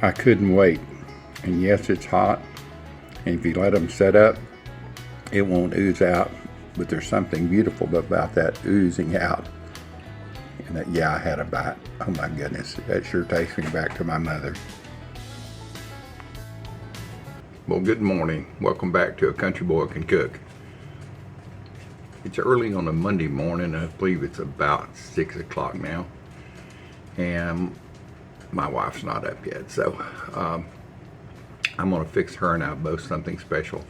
I couldn't wait. And yes, it's hot. And if you let them set up, it won't ooze out. But there's something beautiful about that oozing out. And that, yeah, I had a bite. Oh my goodness, that sure takes me back to my mother. Well, good morning. Welcome back to A Country Boy Can Cook. It's early on a Monday morning. I believe it's about 6 o'clock now. And my wife's not up yet. So I'm going to fix her and I both something special.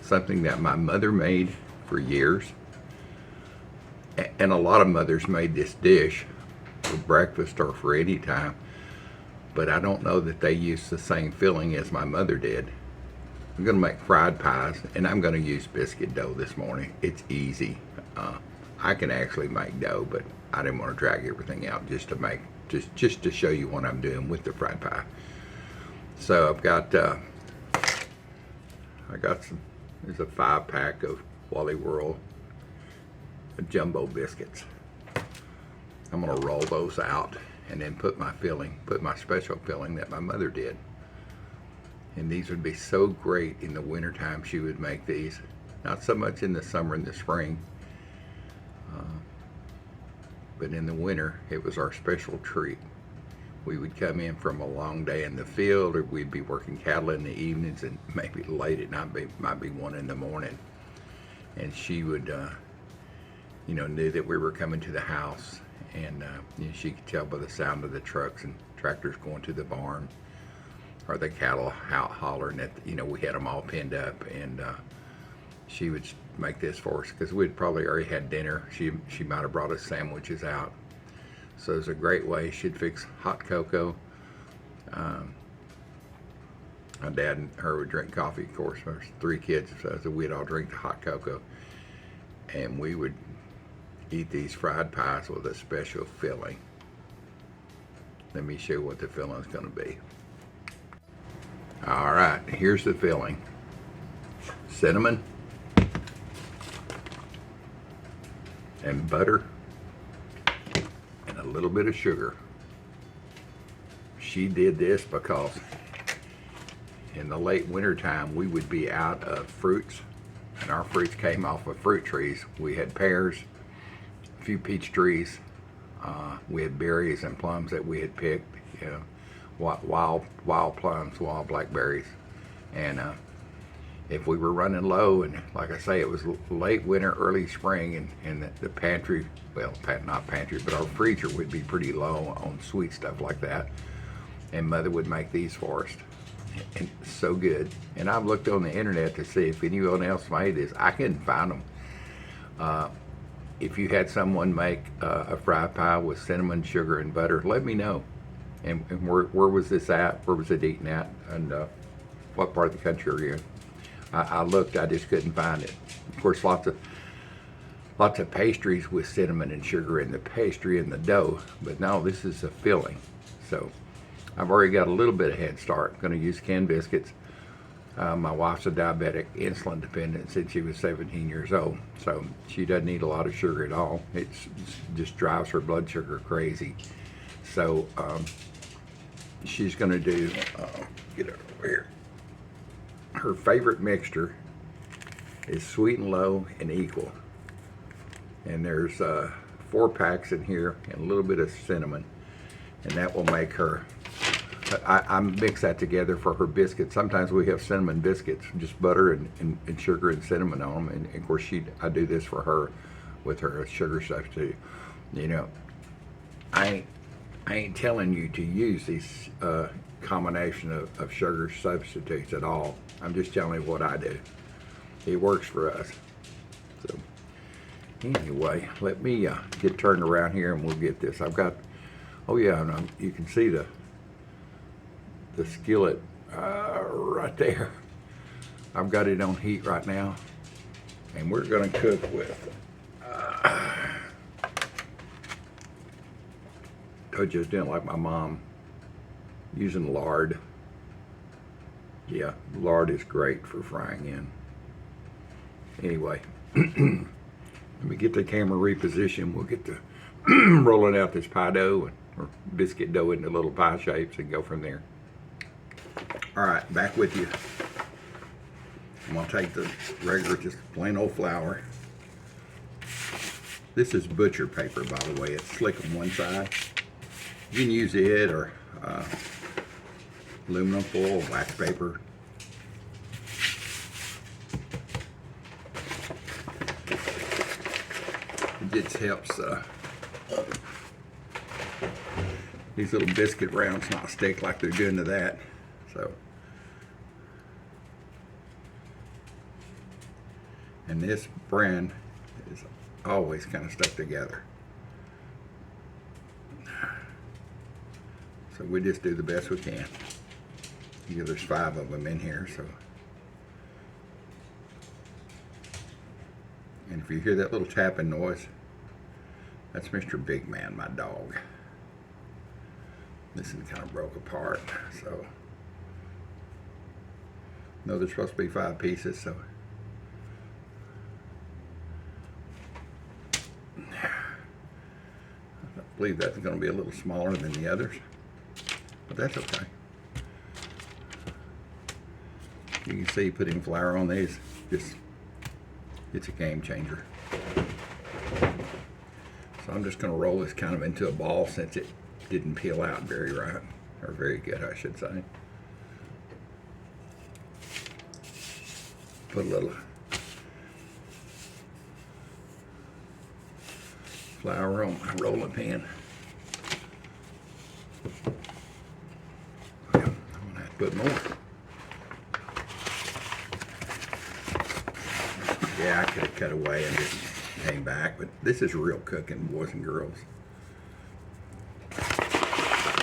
Something that my mother made for years. And a lot of mothers made this dish for breakfast or for any time. But I don't know that they used the same filling as my mother did. I'm going to make fried pies, and I'm going to use biscuit dough this morning. It's easy. I can actually make dough, but I didn't want to drag everything out just to show you what I'm doing with the fried pie. So I've got some. There's a 5-pack of Wally World jumbo biscuits. I'm going to roll those out and then put my special filling that my mother did. And these would be so great in the wintertime. She would make these. Not so much in the summer and the spring. But in the winter, it was our special treat. We would come in from a long day in the field, or we'd be working cattle in the evenings, and maybe late at night, might be 1 in the morning. And she would, knew that we were coming to the house. And she could tell by the sound of the trucks and tractors going to the barn, or the cattle out hollering at, we had them all pinned up, and she would make this for us because we'd probably already had dinner. She might have brought us sandwiches out. So it's a great way. She'd fix hot cocoa. My dad and her would drink coffee, of course. There's 3 kids, so we'd all drink the hot cocoa. And we would eat these fried pies with a special filling. Let me show you what the filling is going to be. All right, here's the filling. Cinnamon and butter and a little bit of sugar. She did this because in the late winter time we would be out of fruits, and our fruits came off of fruit trees. We had pears, a few peach trees, we had berries and plums that we had picked, wild plums, wild blackberries. And if we were running low, and like I say, it was late winter, early spring, and the pantry, well, not pantry, but our freezer would be pretty low on sweet stuff like that. And Mother would make these for us. And so good. And I've looked on the internet to see if anyone else made this. I couldn't find them. If you had someone make a fried pie with cinnamon, sugar, and butter, let me know. And where was this at? Where was it eaten at? And what part of the country are you in? I looked, I just couldn't find it. Of course, lots of pastries with cinnamon and sugar in the pastry and the dough, but no, this is a filling. So I've already got a little bit of head start. I'm going to use canned biscuits. My wife's a diabetic, insulin dependent since she was 17 years old, so she doesn't eat a lot of sugar at all. It just drives her blood sugar crazy. So she's going to do, get over here. Her favorite mixture is sweet and low and equal. And there's 4 packs in here and a little bit of cinnamon. And that will make her, I mix that together for her biscuits. Sometimes we have cinnamon biscuits, just butter and sugar and cinnamon on them. And of course I do this for her with her sugar substitute. I ain't telling you to use these combination of sugar substitutes at all. I'm just telling you what I do. It works for us. So anyway, let me get turned around here and we'll get this. I've got, oh yeah, and you can see the skillet right there. I've got it on heat right now, and we're going to cook with I just didn't like my mom using lard. Yeah, lard is great for frying in. Anyway, let me get the camera repositioned. We'll get to rolling out this pie dough or biscuit dough into little pie shapes and go from there. All right, back with you. I'm gonna take the regular, just plain old flour. This is butcher paper, by the way. It's slick on one side. You can use it or aluminum foil, wax paper. It just helps these little biscuit rounds not stick like they're doing to that. So, and this brand is always kind of stuck together. So we just do the best we can. Yeah, there's 5 of them in here, so. And if you hear that little tapping noise, that's Mr. Big Man, my dog. This is kind of broke apart, so. No, there's supposed to be 5 pieces, so. I believe that's going to be a little smaller than the others, but that's okay. You can see putting flour on these, it's a game changer. So I'm just going to roll this kind of into a ball since it didn't peel out very right, or very good, I should say. Put a little flour on my rolling pin. I'm going to have to put more. Yeah, I could have cut away and just came back, but this is real cooking, boys and girls.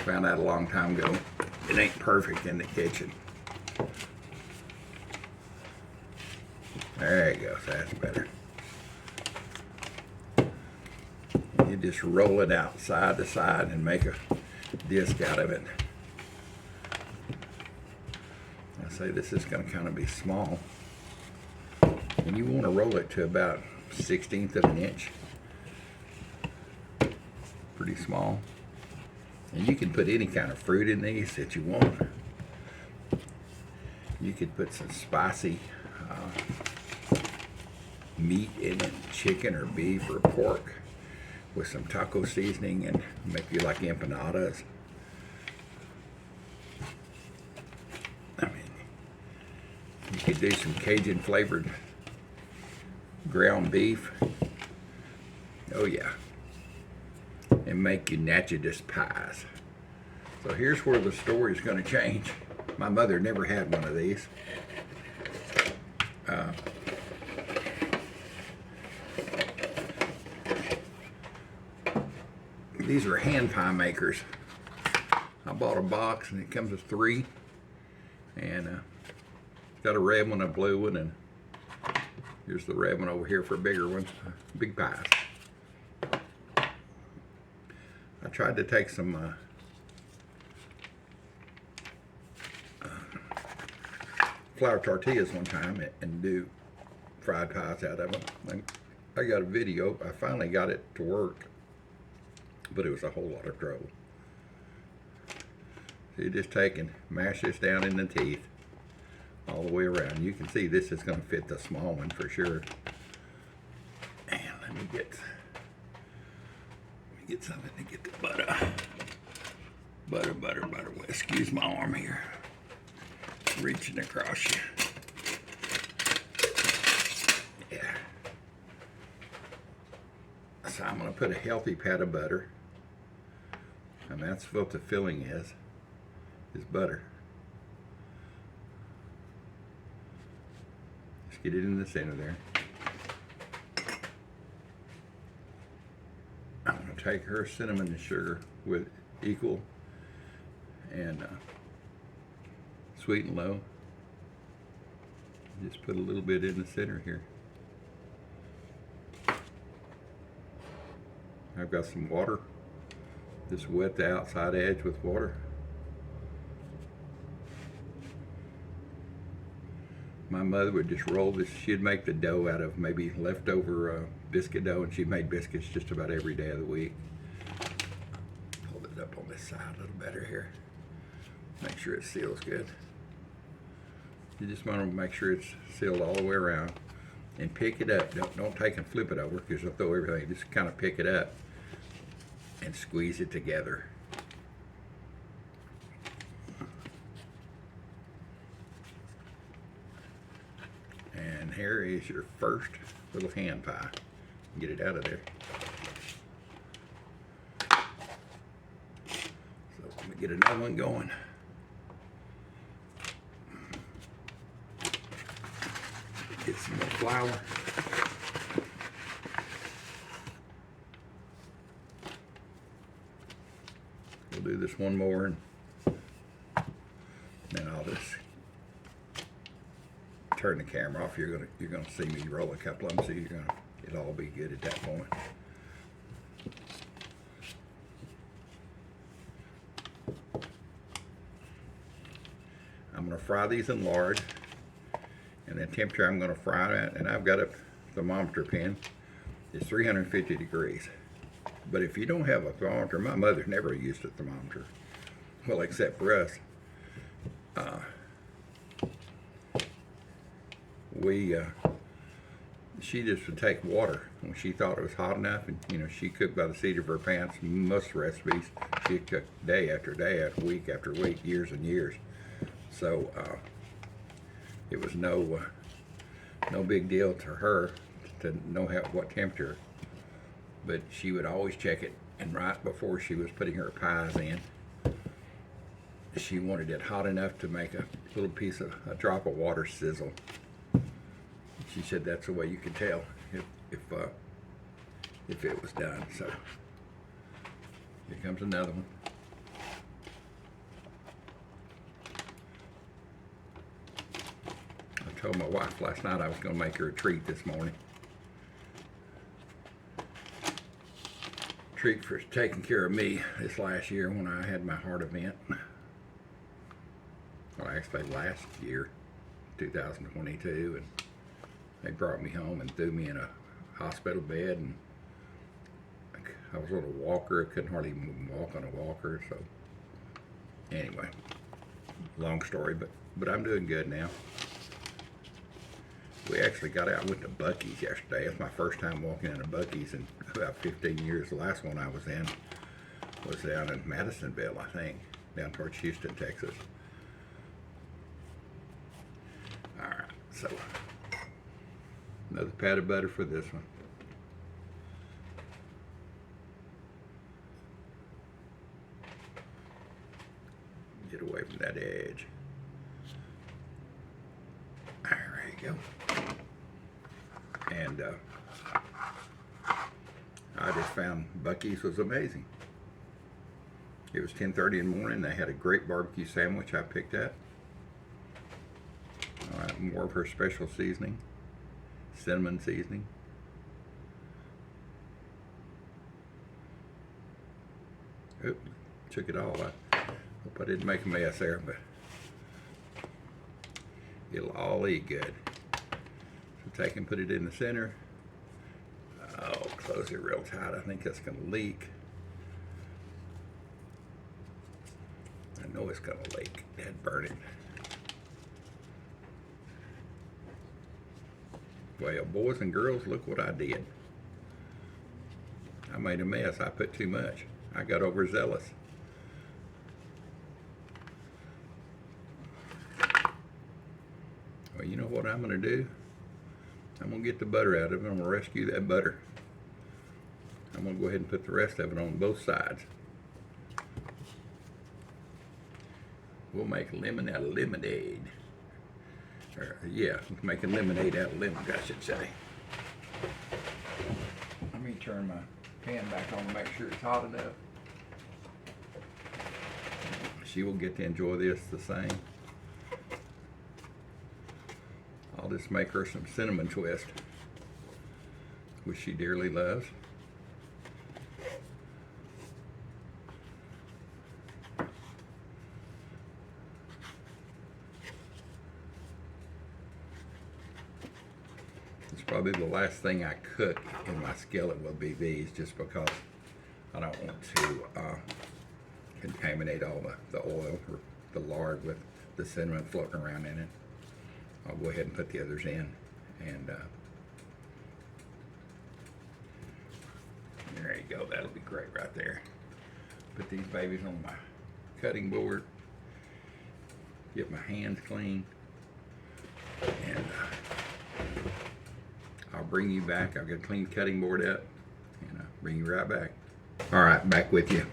Found out a long time ago, it ain't perfect in the kitchen. There you go, so that's better. You just roll it out side to side and make a disc out of it. I say this is going to kind of be small. And you want to roll it to about 1/16 of an inch. Pretty small. And you can put any kind of fruit in these that you want. You could put some spicy meat in it, chicken or beef or pork, with some taco seasoning and make you like empanadas. I mean, you could do some Cajun flavored ground beef. Oh yeah. And make you natchidus pies. So here's where the story is going to change. My mother never had one of these. These are hand pie makers. I bought a box and it comes with 3. And it's got a red one, a blue one, and here's the red one over here for bigger ones, big pies. I tried to take some flour tortillas one time and do fried pies out of them. And I got a video. I finally got it to work, but it was a whole lot of trouble. So you just take and mash this down in the teeth all the way around. You can see this is going to fit the small one for sure. And let me get something to get the butter. Butter. Well, excuse my arm here, reaching across you. Yeah. So I'm going to put a healthy pat of butter, and that's what the filling is butter. Just get it in the center there. I'm going to take her cinnamon and sugar with equal and sweet and low. Just put a little bit in the center here. I've got some water. Just wet the outside edge with water. My mother would just roll this. She'd make the dough out of maybe leftover biscuit dough, and she made biscuits just about every day of the week. Hold it up on this side a little better here. Make sure it seals good. You just want to make sure it's sealed all the way around, and pick it up. Don't take and flip it over because you'll throw everything. Just kind of pick it up and squeeze it together. And here is your first little hand pie. Get it out of there. So let me get another one going. Get some more flour. We'll do this one more, and then I'll just turn the camera off. You're gonna see me roll a couple of them, so it'll all be good at that point. I'm gonna fry these in lard. And the temperature I'm going to fry at, and I've got a thermometer pin, is 350 degrees. But if you don't have a thermometer, my mother never used a thermometer, well, except for us. She just would take water when she thought it was hot enough, and she cooked by the seat of her pants. Most recipes she cooked day after day, week after week, years and years. So it was no big deal to her to know what temperature, but she would always check it, and right before she was putting her pies in, she wanted it hot enough to make a little piece of a drop of water sizzle. She said that's the way you could tell if it was done. So here comes another one. I told my wife last night I was going to make her a treat this morning. Treat for taking care of me this last year when I had my heart event. Well, actually last year, 2022, and they brought me home and threw me in a hospital bed, and I was on a walker. I couldn't hardly even walk on a walker. So anyway, long story, but I'm doing good now. We actually got out and went to Buc-ee's yesterday. It's my first time walking into Buc-ee's in about 15 years. The last one I was in was down in Madisonville, I think, down towards Houston, Texas. All right, so another pat of butter for this one. Get away from that edge. There you go. And I just found Buc-ee's was amazing. It was 10:30 in the morning. They had a great barbecue sandwich I picked up. More of her special seasoning, cinnamon seasoning. Oop, took it all. I hope I didn't make a mess there, but it'll all eat good. So take and put it in the center. Oh, close it real tight. I think that's going to leak. I know it's going to leak. It'd burn it. Well, boys and girls, look what I did. I made a mess. I put too much. I got overzealous. Well, you know what I'm going to do? I'm going to get the butter out of it. I'm going to rescue that butter. I'm going to go ahead and put the rest of it on both sides. We'll make lemon out of lemonade. Yeah, making lemonade out of lemon, I should say. Let me turn my pan back on to make sure it's hot enough. She will get to enjoy this the same. I'll just make her some cinnamon twist, which she dearly loves. Probably the last thing I cook in my skillet will be these, just because I don't want to contaminate all the oil or the lard with the cinnamon floating around in it. I'll go ahead and put the others in, and there you go. That'll be great right there. Put these babies on my cutting board. Get my hands clean, and I'll bring you back. I'll get a clean cutting board up, and I'll bring you right back. All right, back with you.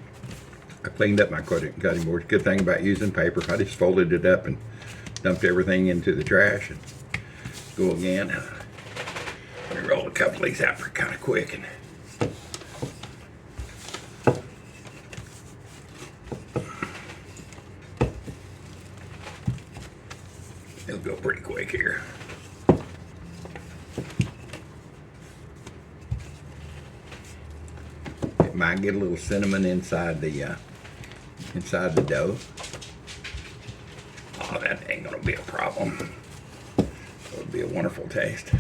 I cleaned up my cutting board. Good thing about using paper, I just folded it up and dumped everything into the trash and go again. Let me roll a couple of these out for kind of quick. And it'll go pretty quick here. It might get a little cinnamon inside the dough. Oh, that ain't gonna be a problem. It'll be a wonderful taste.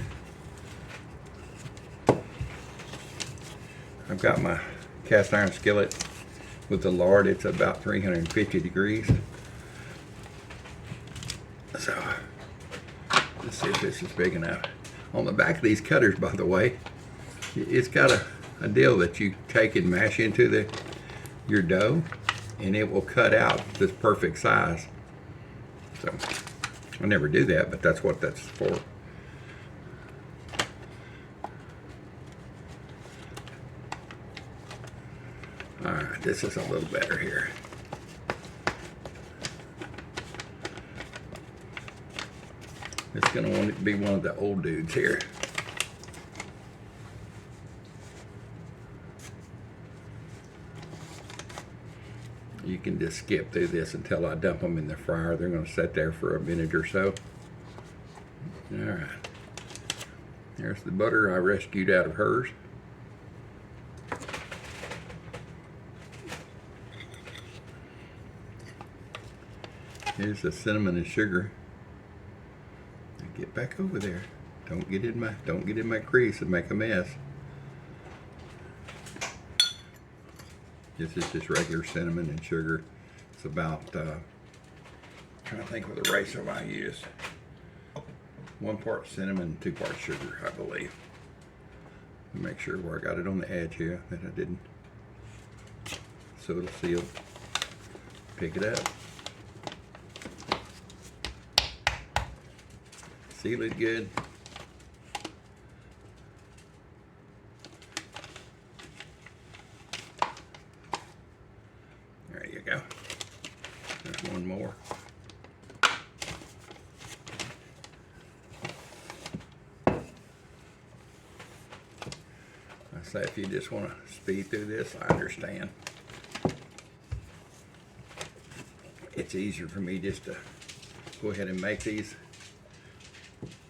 I've got my cast iron skillet with the lard. It's about 350 degrees. So let's see if this is big enough. On the back of these cutters, by the way, it's got a deal that you take and mash into your dough, and it will cut out this perfect size. So I never do that, but that's what that's for. All right, this is a little better here. It's going to want it to be one of the old dudes here. You can just skip through this until I dump them in the fryer. They're going to sit there for a minute or so. All right. There's the butter I rescued out of hers. Here's the cinnamon and sugar. Get back over there. Don't get in my crease and make a mess. This is just regular cinnamon and sugar. It's about trying to think of the ratio I use. 1 part cinnamon, 2 parts sugar, I believe. Make sure where I got it on the edge here that I didn't. So it'll seal. Pick it up. Seal it good. There you go. There's one more. I say if you just want to speed through this, I understand. It's easier for me just to go ahead and make these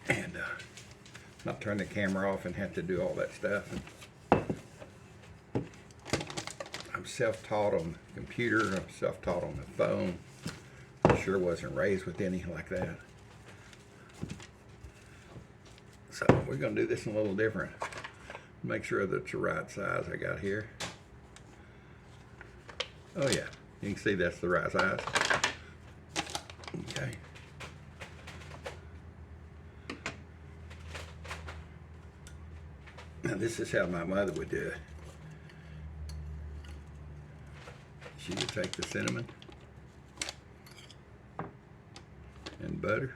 and not turn the camera off and have to do all that stuff. And I'm self-taught on the computer. I'm self-taught on the phone. I sure wasn't raised with any like that. So we're going to do this a little different. Make sure that it's the right size I got here. Oh yeah, you can see that's the right size. Okay. Now this is how my mother would do it. She would take the cinnamon and butter.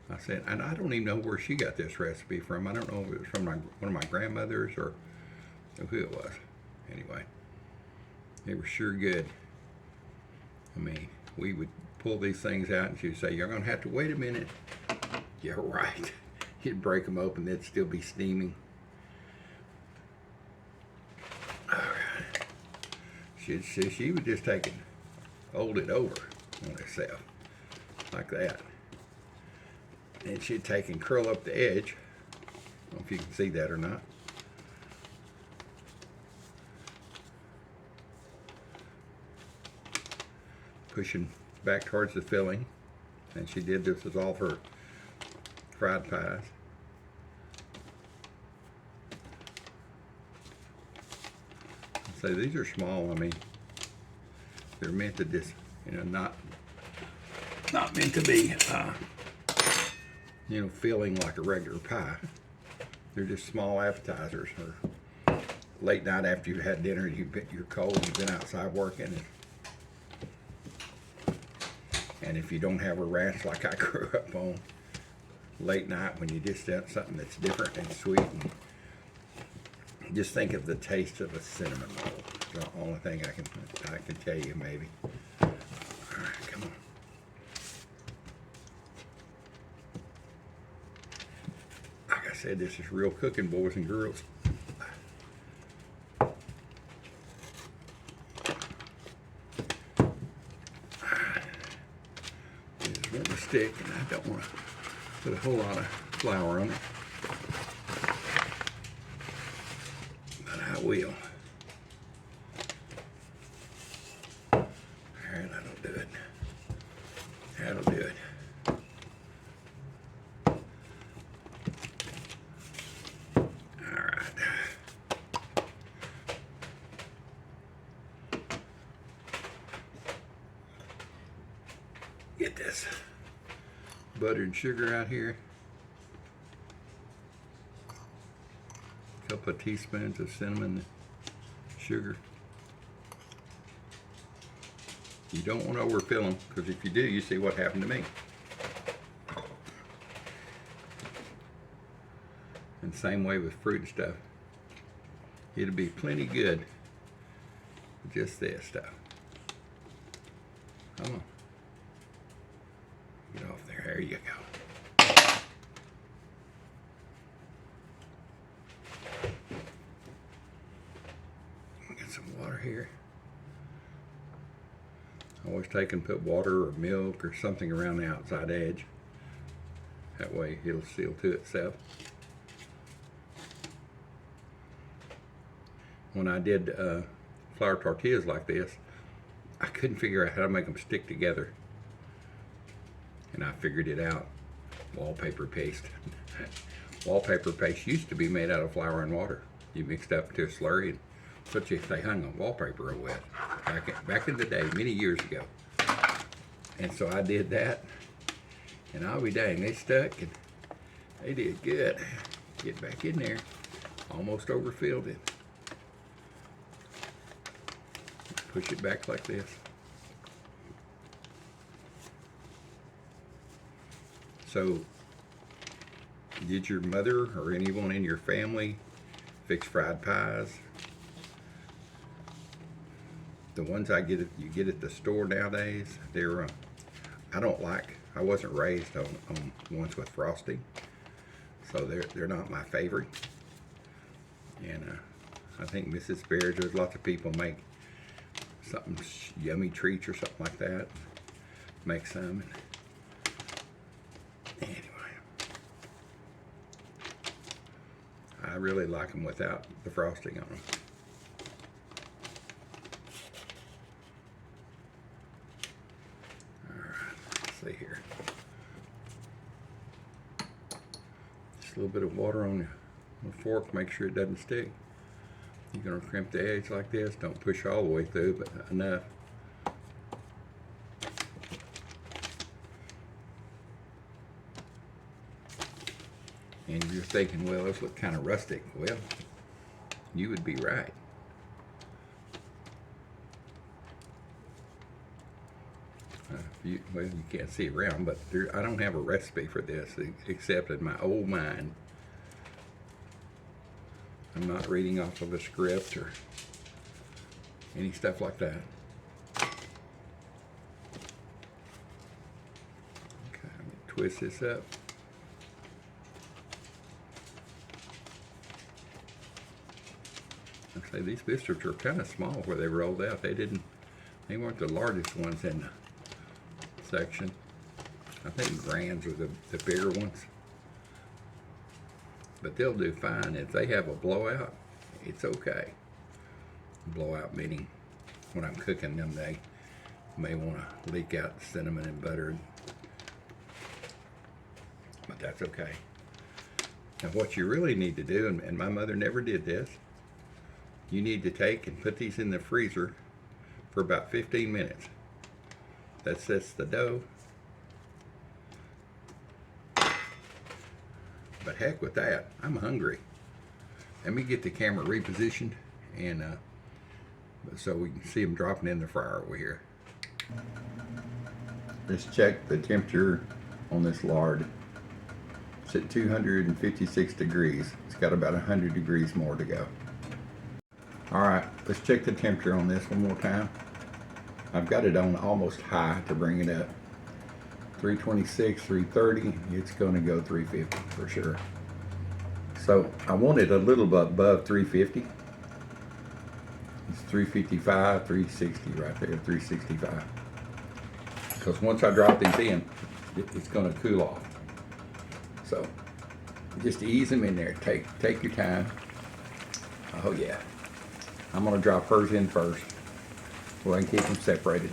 I said, and I don't even know where she got this recipe from. I don't know if it was from one of my grandmothers or who it was. Anyway, they were sure good. I mean, we would pull these things out and she would say, "You're going to have to wait a minute." Yeah, right. You'd break them open, they'd still be steaming. All right. She would just take it, fold it over on herself, like that. And she'd take and curl up the edge. I don't know if you can see that or not. Pushing back towards the filling. And she did this with all of her fried pies. So these are small. I mean, they're meant to just, you know, not meant to be, you know, filling like a regular pie. They're just small appetizers. Or late night after you've had dinner, you're cold, you've been outside working, and if you don't have a ranch like I grew up on, late night when you just want something that's different and sweet, and just think of the taste of a cinnamon roll. It's the only thing I can tell you, maybe. All right, come on. Like I said, this is real cooking, boys and girls. Just want to stick, and I don't want to put a whole lot of flour on it, but I will. Alright, that'll do it. That'll do it. Alright. Get this butter and sugar out here. A couple of teaspoons of cinnamon sugar. You don't want to overfill them, because if you do, you see what happened to me. And same way with fruit and stuff. It'll be plenty good with just this stuff. Come on. Get off there. There you go. Get some water here. I always take and put water or milk or something around the outside edge. That way it'll seal to itself. When I did flour tortillas like this, I couldn't figure out how to make them stick together. And I figured it out. Wallpaper paste. Wallpaper paste used to be made out of flour and water. You mixed up to a slurry and they hung on wallpaper with back in the day, many years ago. And so I did that, and I'll be dang, they stuck and they did good. Get back in there. Almost overfilled it. Push it back like this. So, did your mother or anyone in your family fix fried pies? The ones you get at the store nowadays, they're, I wasn't raised on ones with frosting, so they're not my favorite. And I think Mrs. Bears, there's lots of people make something yummy treats or something like that. Make some. Anyway, I really like them without the frosting on them. Here. Just a little bit of water on the fork, make sure it doesn't stick. You're going to crimp the edge like this. Don't push all the way through, but enough. And you're thinking, well, those look kind of rustic. Well, you would be right. Well, you can't see around, but I don't have a recipe for this except in my old mind. I'm not reading off of a script or any stuff like that. Okay, let me twist this up. I say these biscuits are kind of small where they rolled out. They weren't the largest ones in the section. I think grands are the bigger ones, but they'll do fine. If they have a blowout, it's okay. Blowout meaning when I'm cooking them, May want to leak out cinnamon and butter, but that's okay. Now what you really need to do, and my mother never did this, you need to take and put these in the freezer for about 15 minutes. That sets the dough. But heck with that, I'm hungry. Let me get the camera repositioned and so we can see them dropping in the fryer over here. Let's check the temperature on this lard. It's at 256 degrees. It's got about 100 degrees more to go. Alright, let's check the temperature on this one more time. I've got it on almost high to bring it up. 326, 330, it's going to go 350 for sure. So I want it a little bit above 350. It's 355, 360 right there, 365. Because once I drop these in, it's going to cool off. So just ease them in there. Take your time. Oh yeah. I'm going to drop hers in first. Go ahead and keep them separated.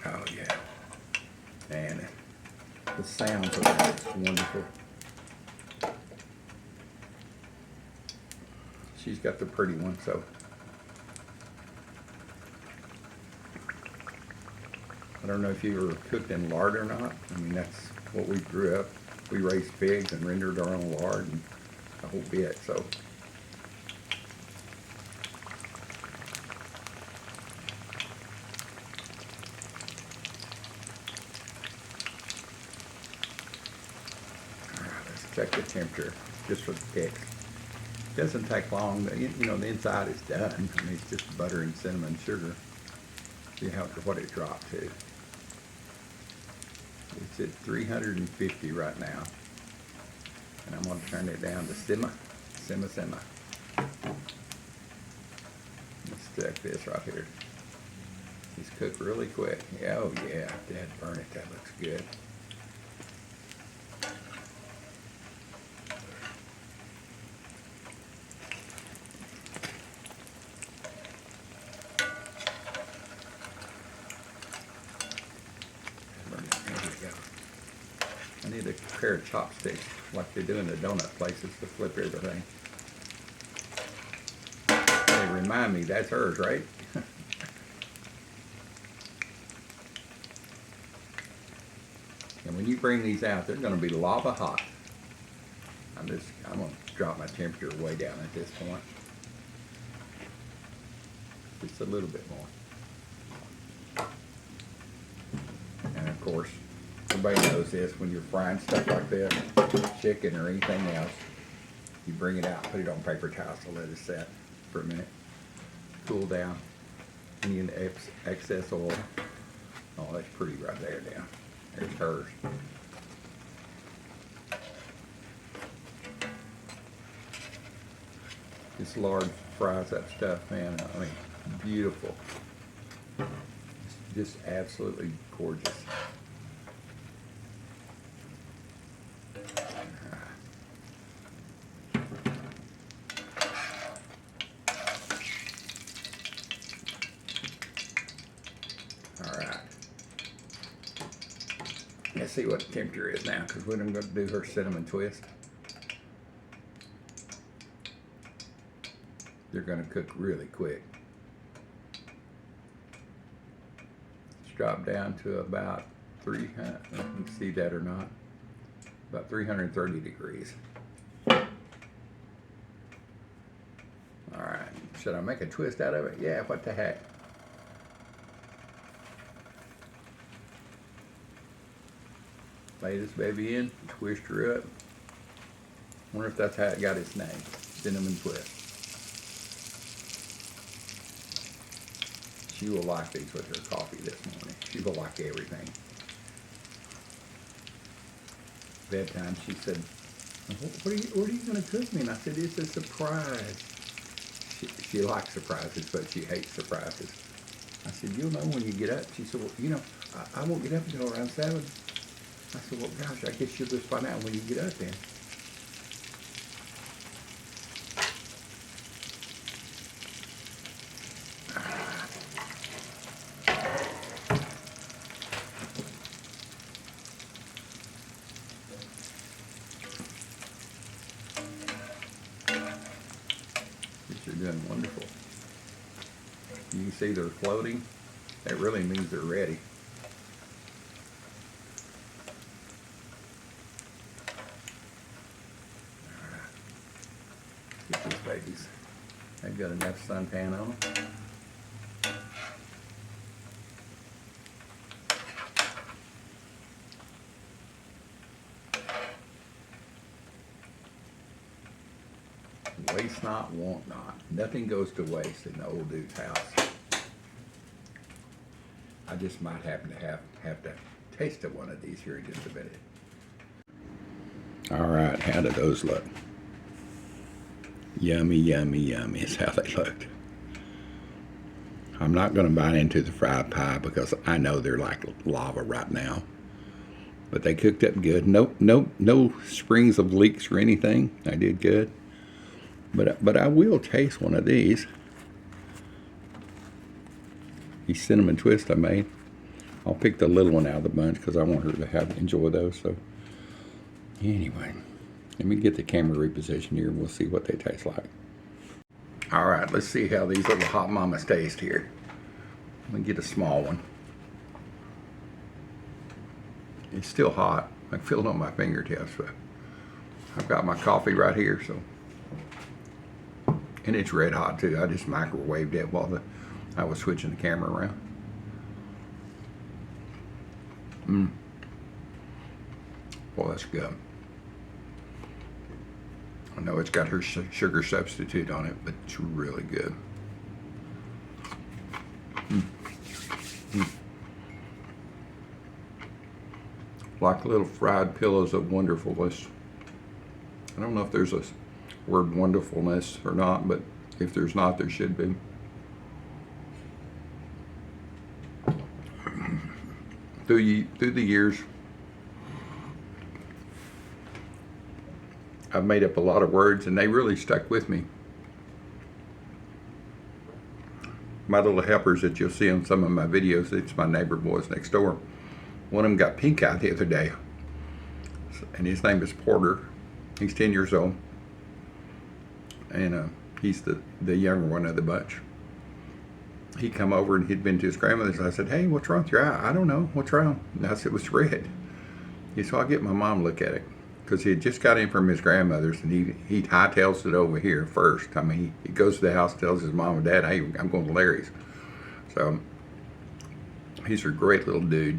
Oh yeah. And the sounds of that is wonderful. She's got the pretty one, so. I don't know if you ever cooked in lard or not. I mean, that's what we grew up. We raised pigs and rendered our own lard and the whole bit, so. All right, let's check the temperature just for the kicks. It doesn't take long. You know, the inside is done. I mean, it's just butter and cinnamon and sugar. See what it dropped to. It's at 350 right now. And I'm going to turn it down to simmer. Let's check this right here. It's cooked really quick. Yeah, oh yeah, Dad burn it. That looks good. I need a pair of chopsticks like they do in the donut places to flip everything. They remind me, that's hers, right? And when you bring these out, they're going to be lava hot. I'm going to drop my temperature way down at this point. Just a little bit more. And of course, everybody knows this, when you're frying stuff like this, chicken or anything else, you bring it out, put it on paper towels to let it set for a minute, cool down, any excess oil. Oh, that's pretty right there now. There's hers. This lard fries that stuff, man. I mean, beautiful. Just absolutely gorgeous. Let's see what the temperature is now, because we're going to do her cinnamon twist. They're going to cook really quick. It's dropped down to about 300, you can see that or not, about 330 degrees. All right, should I make a twist out of it? Yeah, what the heck. Lay this baby in, twist her up. Wonder if that's how it got its name, cinnamon twist. She will like these with her coffee this morning. She will like everything. Bedtime, she said, what are you going to cook me? And I said, it's a surprise. She likes surprises, but she hates surprises. I said, you'll know when you get up. She said, well, you know, I won't get up until around 7. I said, well, gosh, I guess you'll just find out when you get up then. Biscuits are doing wonderful. You can see they're floating. That really means they're ready. Get these babies. They've got enough suntan on them. Waste not, want not. Nothing goes to waste in the old dude's house. I just might happen to have to taste of one of these here in just a minute. All right, how do those look? Yummy, yummy, yummy is how they looked. I'm not going to bite into the fried pie because I know they're like lava right now. But they cooked up good. No springs of leaks or anything. I did good. But I will taste one of these. These cinnamon twist I made. I'll pick the little one out of the bunch because I want her to enjoy those. So anyway, let me get the camera repositioned here and we'll see what they taste like. All right, let's see how these little hot mamas taste here. Let me get a small one. It's still hot. I feel it on my fingertips, but I've got my coffee right here, so. And it's red hot too. I just microwaved it while I was switching the camera around. Boy, that's good. I know it's got her sugar substitute on it, but it's really good. Like little fried pillows of wonderfulness. I don't know if there's a word wonderfulness or not, but if there's not, there should be. Through the years, I've made up a lot of words and they really stuck with me. My little helpers that you'll see on some of my videos, it's my neighbor boys next door. One of them got pink eye the other day, and his name is Porter. He's 10 years old. And he's the younger one of the bunch. He come over and he'd been to his grandmother's. I said, "Hey, what's wrong with your eye?" "I don't know. What's wrong?" And I said, "It was red." He said, "I'll get my mom to look at it." Because he had just got in from his grandmother's and he hightails it over here first. I mean, he goes to the house, tells his mom and dad, "Hey, I'm going to Larry's." So he's a great little dude.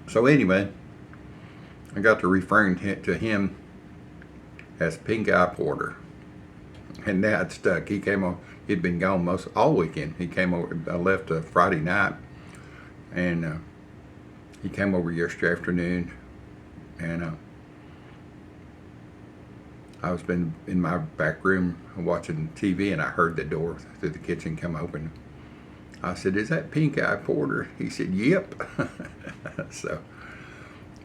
So anyway, I got to referring to him as Pink Eye Porter. And now it's stuck. He came on. He'd been gone all weekend. He came over. I left Friday night, and he came over yesterday afternoon. And I was been in my back room watching TV, and I heard the door through the kitchen come open. I said, "Is that Pink Eye Porter?" He said, "Yep." So.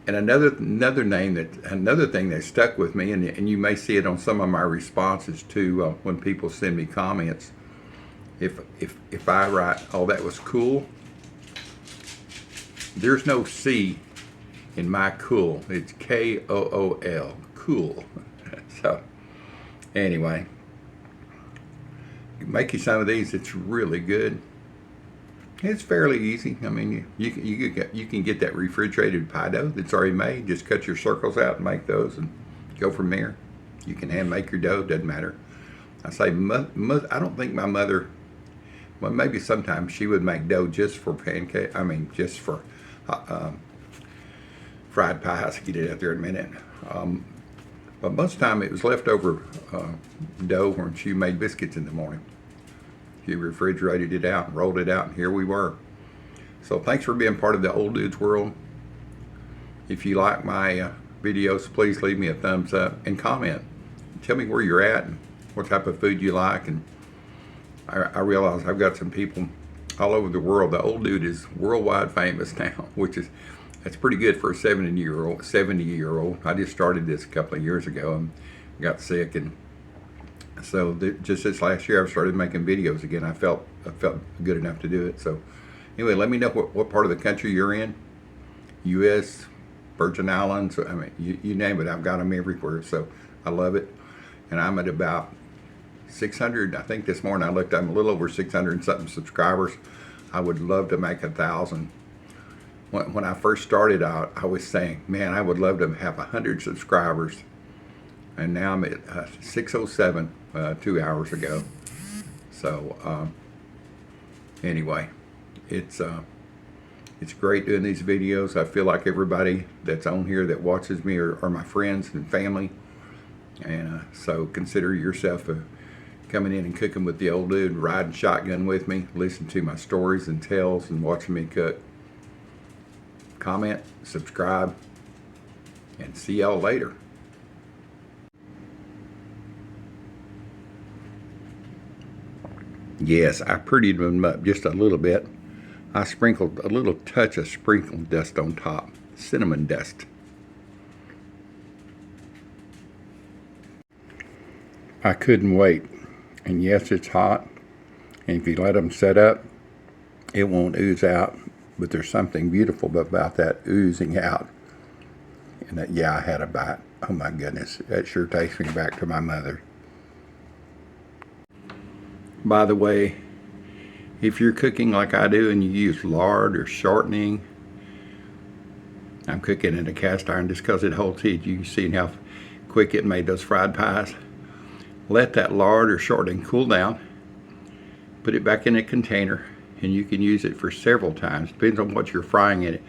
And another thing that stuck with me, and you may see it on some of my responses too, when people send me comments. If I write, "Oh, that was cool," there's no C in my cool. It's K-O-O-L, cool. So anyway, make you some of these. It's really good. It's fairly easy. I mean, you can get that refrigerated pie dough that's already made. Just cut your circles out and make those and go from there. You can hand make your dough, doesn't matter. I say, I don't think my mother, well, maybe sometimes she would make dough just for pancake. I mean, just for fried pies. I'll get it out there in a minute. But most of the time it was leftover dough when she made biscuits in the morning. She refrigerated it out and rolled it out, and here we were. So thanks for being part of the Old Dudes World. If you like my videos, please leave me a thumbs up and comment. Tell me where you're at and what type of food you like. And I realize I've got some people all over the world. The Old Dude is worldwide famous now, that's pretty good for a 70-year-old. I just started this a couple of years ago and got sick, and so just this last year, I've started making videos again. I felt good enough to do it. So anyway, let me know what part of the country you're in. U.S., Virgin Islands, I mean, you name it. I've got them everywhere. So I love it. And I'm at about 600. I think this morning I looked, I'm a little over 600 and something subscribers. I would love to make 1,000. When I first started out, I was saying, man, I would love to have 100 subscribers. And now I'm at 607 2 hours ago. So anyway, it's great doing these videos. I feel like everybody that's on here that watches me are my friends and family. And so consider yourself coming in and cooking with the old dude, riding shotgun with me, listen to my stories and tales and watching me cook. Comment, subscribe, and see y'all later. Yes, I prettied them up just a little bit. I sprinkled a little touch of sprinkle dust on top, cinnamon dust. I couldn't wait. And yes, it's hot. And if you let them set up, it won't ooze out. But there's something beautiful about that oozing out. And that, yeah, I had a bite. Oh my goodness, that sure takes me back to my mother. By the way, if you're cooking like I do and you use lard or shortening, I'm cooking in a cast iron just because it holds heat. You can see how quick it made those fried pies. Let that lard or shortening cool down. Put it back in a container and you can use it for several times. Depends on what you're frying in it.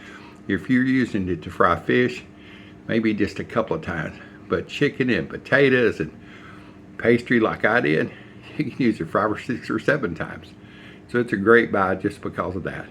If you're using it to fry fish, maybe just a couple of times. But chicken and potatoes and pastry like I did, you can use it 5 or 6 or 7 times. So it's a great buy just because of that.